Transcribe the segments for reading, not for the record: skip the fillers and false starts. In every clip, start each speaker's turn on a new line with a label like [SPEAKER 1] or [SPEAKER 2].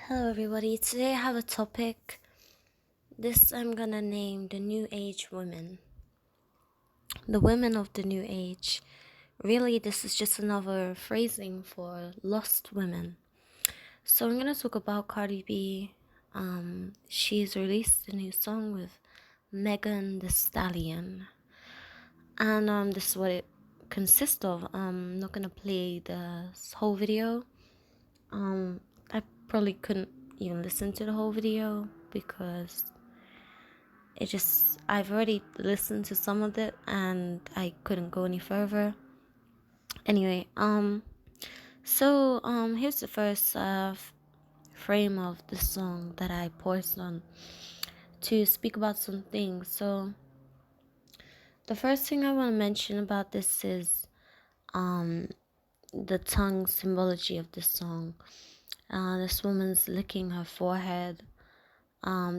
[SPEAKER 1] Hello everybody, today I have a topic. This I'm gonna name the New Age women. The women of the New Age. Really, this is just another phrasing for lost women. So I'm gonna talk about Cardi B. She's released a new song with Megan Thee Stallion. And this is what it consists of. I'm not gonna play the whole video. I probably couldn't even listen to the whole video because I've already listened to some of it and I couldn't go any further. Anyway, here's the first frame of the song that I paused on to speak about some things. So the first thing I want to mention about this is the tongue symbology of this song. This woman's licking her forehead.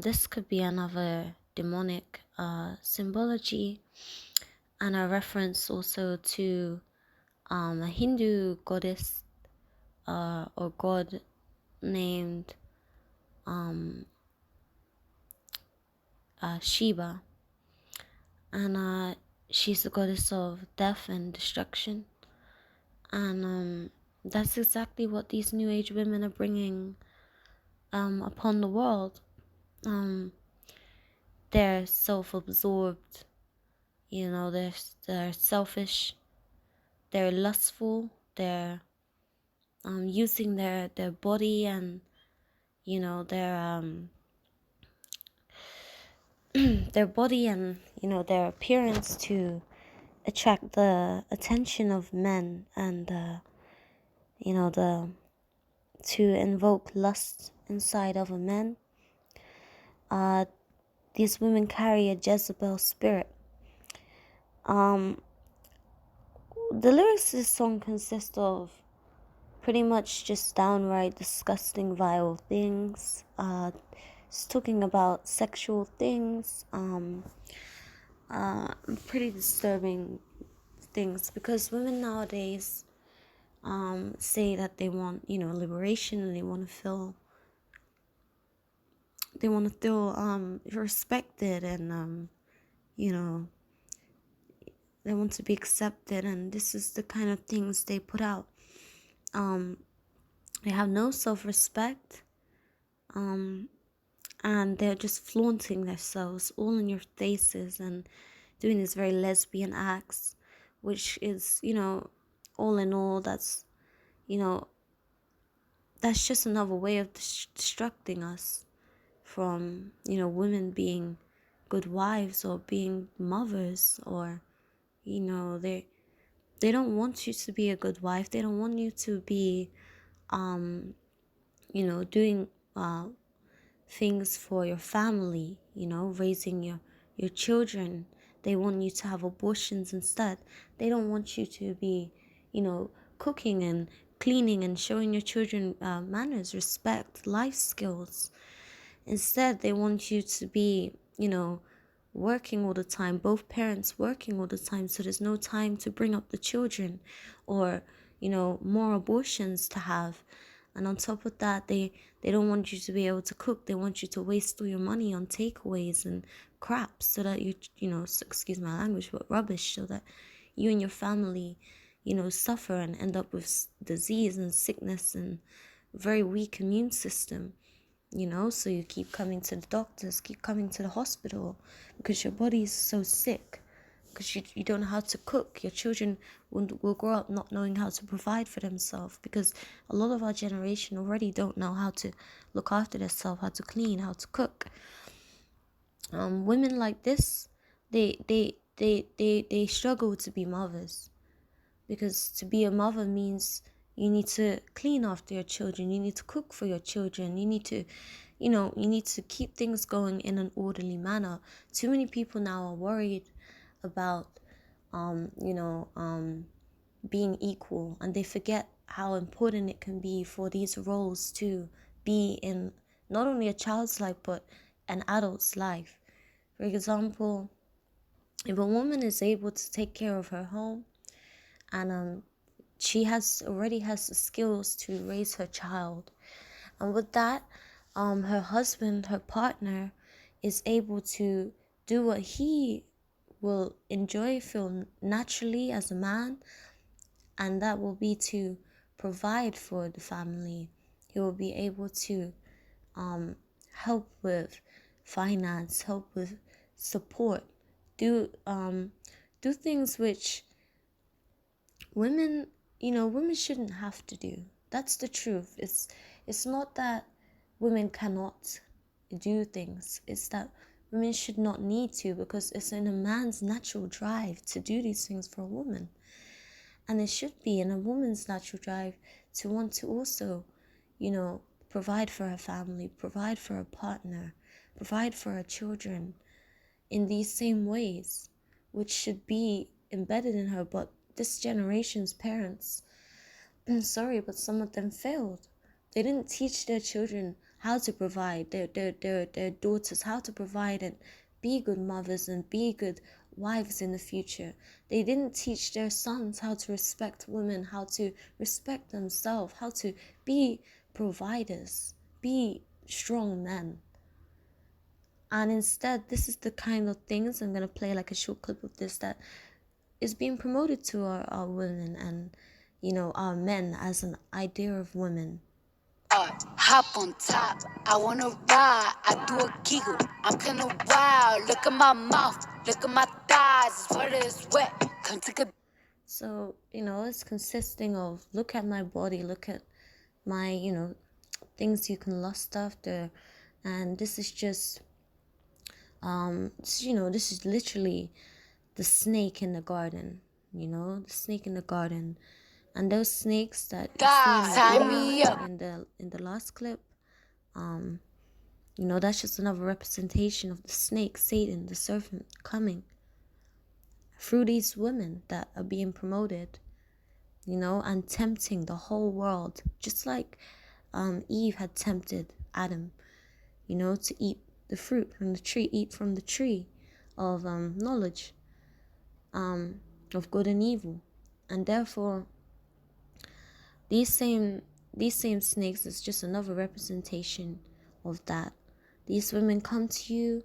[SPEAKER 1] This could be another demonic symbology and a reference also to a Hindu goddess or god named Shiva, and she's the goddess of death and destruction, and that's exactly what these New Age women are bringing upon the world. They're self-absorbed, they're selfish, they're lustful, they're using their body and their body and their appearance to attract the attention of men and to invoke lust inside of a man. These women carry a Jezebel spirit. The lyrics of this song consist of pretty much just downright disgusting, vile things. It's talking about sexual things, pretty disturbing things, because women nowadays say that they want, liberation, and they want to feel respected, and they want to be accepted, and this is the kind of things they put out. They have no self-respect, and they're just flaunting themselves all in your faces and doing these very lesbian acts, which is, all in all, that's just another way of distracting us from, women being good wives or being mothers, or, they don't want you to be a good wife. They don't want you to be, doing things for your family, raising your children. They want you to have abortions instead. They don't want you to be, cooking and cleaning and showing your children manners, respect, life skills. Instead, they want you to be, working all the time, both parents working all the time, so there's no time to bring up the children, or, more abortions to have. And on top of that, they don't want you to be able to cook. They want you to waste all your money on takeaways and crap, so that excuse my language, but rubbish, so that you and your family, suffer and end up with disease and sickness and very weak immune system. So you keep coming to the doctors, keep coming to the hospital, because your body is so sick, because you don't know how to cook. Your children will grow up not knowing how to provide for themselves, because a lot of our generation already don't know how to look after themselves, how to clean, how to cook. Women like this, they struggle to be mothers, because to be a mother means you need to clean after your children, you need to cook for your children, you need to keep things going in an orderly manner. Too many people now are worried about being equal, and they forget how important it can be for these roles to be in not only a child's life but an adult's life. For example, if a woman is able to take care of her home, and she already has the skills to raise her child, and with that, her husband, her partner, is able to do what he will enjoy, feel naturally as a man, and that will be to provide for the family. He will be able to help with finance, help with support, do do things which women, women shouldn't have to do. That's the truth. It's not that women cannot do things. It's that women should not need to, because it's in a man's natural drive to do these things for a woman. And it should be in a woman's natural drive to want to also, provide for her family, provide for her partner, provide for her children in these same ways, which should be embedded in her. But this generation's parents, I'm sorry, but some of them failed. They didn't teach their children how to provide, their daughters how to provide and be good mothers and be good wives in the future. They didn't teach their sons how to respect women, how to respect themselves, how to be providers, be strong men. And instead, this is the kind of things, I'm going to play like a short clip of this, that is being promoted to our women and, our men as an idea of women.
[SPEAKER 2] Hop on top, I wanna ride, I do a giggle, I'm kinda wild, look at my mouth, look at my thighs, water is wet, come take a...
[SPEAKER 1] So, it's consisting of, look at my body, look at my, things you can lust after. And this is just, this is literally the snake in the garden, the snake in the garden. And those snakes that you see in the last clip, that's just another representation of the snake, Satan, the serpent, coming through these women that are being promoted, and tempting the whole world, just like Eve had tempted Adam, to eat the fruit from the tree, eat from the tree of knowledge of good and evil. And therefore, these same snakes is just another representation of that. These women come to you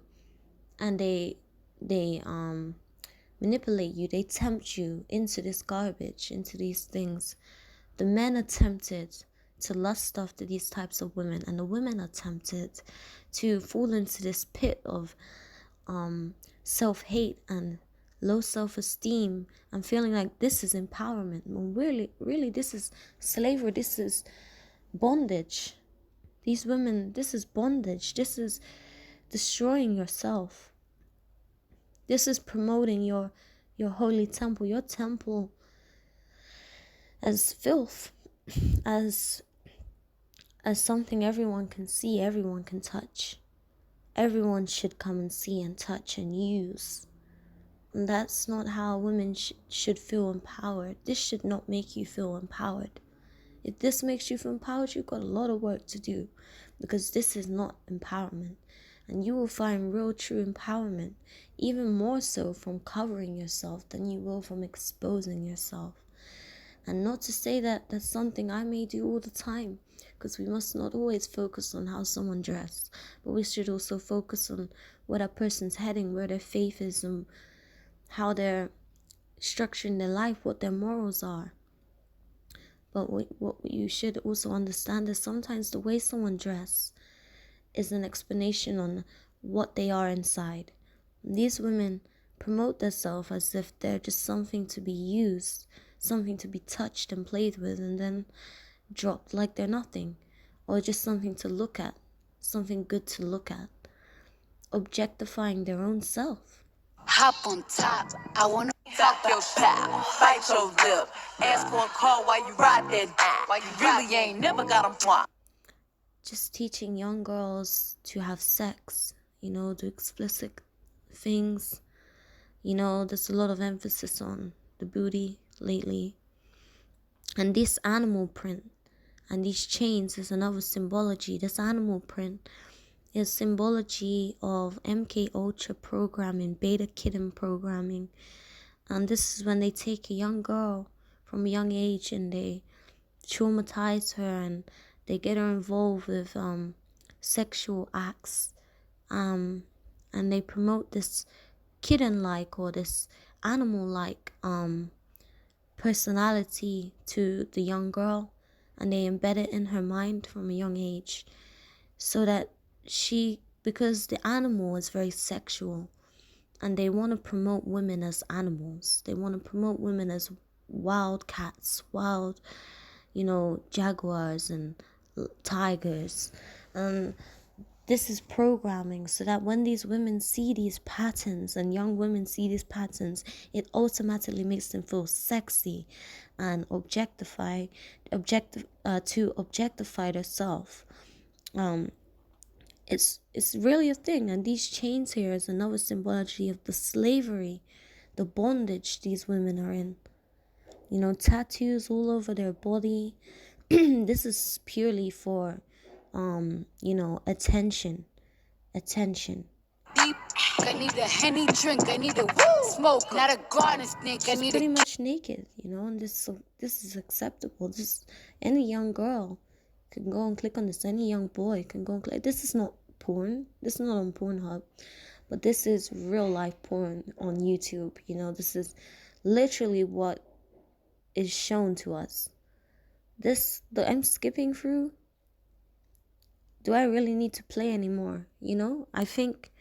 [SPEAKER 1] and they manipulate you, they tempt you into this garbage, into these things. The men are tempted to lust after these types of women, and the women are tempted to fall into this pit of self-hate and low self-esteem and feeling like this is empowerment, when really this is slavery, this is bondage. These women, this is bondage, this is destroying yourself. This is promoting your holy temple, your temple, as filth, as something everyone can see, everyone can touch. Everyone should come and see and touch and use. And that's not how women should feel empowered. This should not make you feel empowered. If this makes you feel empowered, you've got a lot of work to do, because this is not empowerment. And you will find real true empowerment even more so from covering yourself than you will from exposing yourself. And not to say that that's something I may do all the time, because we must not always focus on how someone dressed, but we should also focus on what a person's heading, where their faith is, and how they're structuring their life, what their morals are. But what you should also understand is sometimes the way someone dresses is an explanation on what they are inside. These women promote themselves as if they're just something to be used, something to be touched and played with and then dropped like they're nothing, or just something to look at, something good to look at, objectifying their own self.
[SPEAKER 2] Hop on top, I wanna talk your style, bite your lip, ask for a call while you ride that, while you really ain't never got 'em fly.
[SPEAKER 1] Just teaching young girls to have sex, do explicit things. There's a lot of emphasis on the booty lately. And this animal print and these chains is another symbology. This animal print is symbology of MK Ultra programming, beta kitten programming. And this is when they take a young girl from a young age and they traumatize her and they get her involved with sexual acts, and they promote this kitten-like or this animal-like personality to the young girl, and they embed it in her mind from a young age, so that because the animal is very sexual, and they want to promote women as animals. They want to promote women as wild cats, wild, jaguars and tigers. And this is programming, so that when these women see these patterns and young women see these patterns, it automatically makes them feel sexy and to objectify themselves. It's really a thing. And these chains here is another symbology of the slavery, the bondage these women are in. Tattoos all over their body. This is purely for attention.
[SPEAKER 2] Deep, I need a Henny drink, I need a smoke, not a garden snake.
[SPEAKER 1] She's pretty much naked, and this is acceptable. Any young girl can go and click on this. Any young boy can go and click. This is not porn. This is not on Pornhub, but this is real life porn on YouTube. This is literally what is shown to us. I'm skipping through. Do I really need to play anymore? I think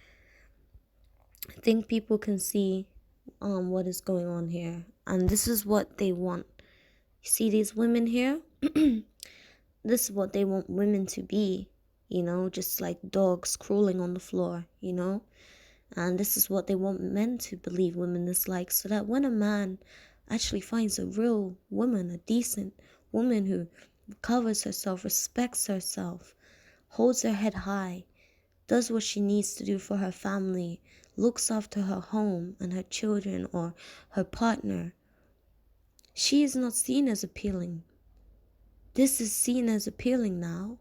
[SPEAKER 1] people can see what is going on here, and this is what they want. You see these women here? This is what they want women to be, just like dogs crawling on the floor, and this is what they want men to believe women is like, so that when a man actually finds a real woman, a decent woman who covers herself, respects herself, holds her head high, does what she needs to do for her family, looks after her home and her children or her partner, she is not seen as appealing. This is seen as appealing now,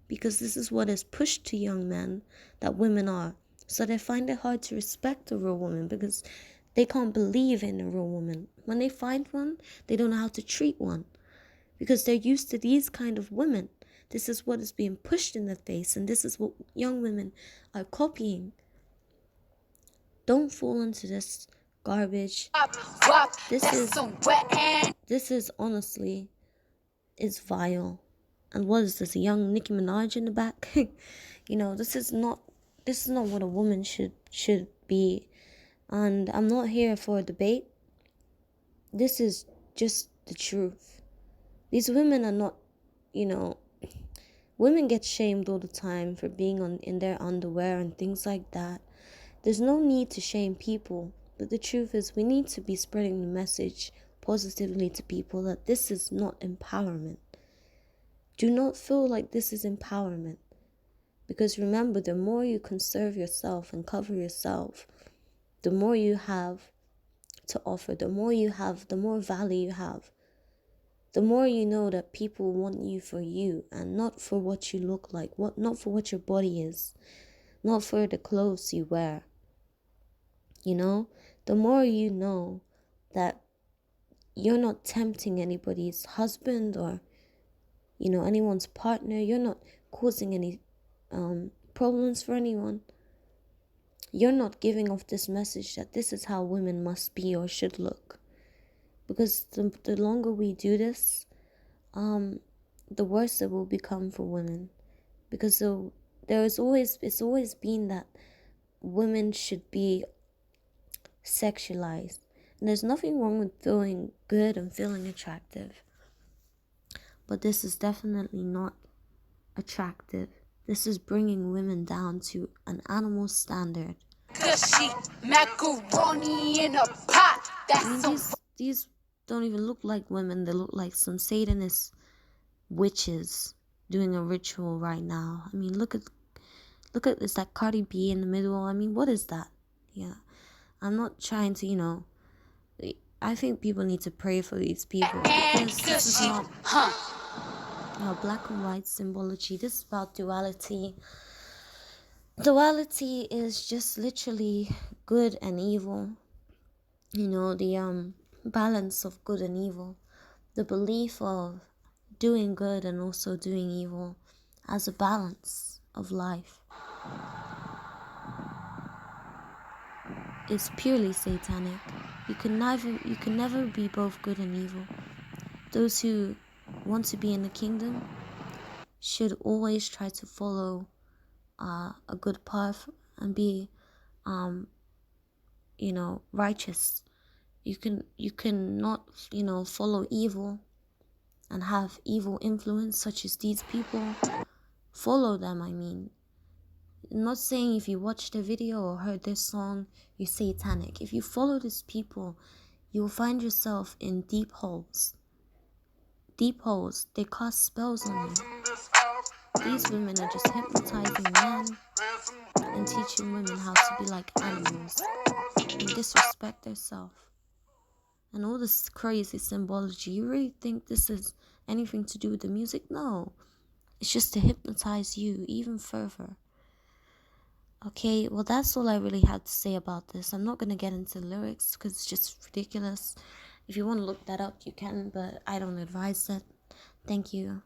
[SPEAKER 1] because this is what is pushed to young men that women are. So they find it hard to respect a real woman because they can't believe in a real woman. When they find one, they don't know how to treat one because they're used to these kind of women. This is what is being pushed in their face, and this is what young women are copying. Don't fall into this garbage. This is honestly, it's vile. And what is this, a young Nicki Minaj in the back? This is not what a woman should be. And I'm not here for a debate. This is just the truth. These women are not, women get shamed all the time for being in their underwear and things like that. There's no need to shame people, but the truth is we need to be spreading the message positively to people that this is not empowerment. Do not feel like this is empowerment, because remember, the more you conserve yourself and cover yourself, the more you have to offer, the more you have, the more value you have, the more you know that people want you for you and not for what you look like, not for what your body is, not for the clothes you wear. The more you know that you're not tempting anybody's husband or anyone's partner, you're not causing any problems for anyone, you're not giving off this message that this is how women must be or should look. Because the longer we do this, the worse it will become for women. Because it's always been that women should be sexualized. And there's nothing wrong with feeling good and feeling attractive. But this is definitely not attractive. This is bringing women down to an animal standard.
[SPEAKER 2] Macaroni in a pot.
[SPEAKER 1] These don't even look like women. They look like some Satanist witches doing a ritual right now. I mean, look at it's like Cardi B in the middle. I mean, what is that? Yeah, I'm not trying to, I think people need to pray for these people, because this is not black and white symbology. This is about duality. Duality is just literally good and evil. The balance of good and evil. The belief of doing good and also doing evil as a balance. of life is purely satanic. You can never be both good and evil. Those who want to be in the kingdom should always try to follow a good path and be righteous. You cannot follow evil and have evil influence such as these people. Follow them, I mean. I'm not saying if you watched a video or heard this song you're satanic. If you follow these people, you will find yourself in deep holes. Deep holes. They cast spells on you. These women are just hypnotizing men and teaching women how to be like animals and disrespect themselves. And all this crazy symbology. You really think this is anything to do with the music? No. It's just to hypnotize you even further. Okay, well, that's all I really had to say about this. I'm not going to get into lyrics because it's just ridiculous. If you want to look that up, you can, but I don't advise it. Thank you.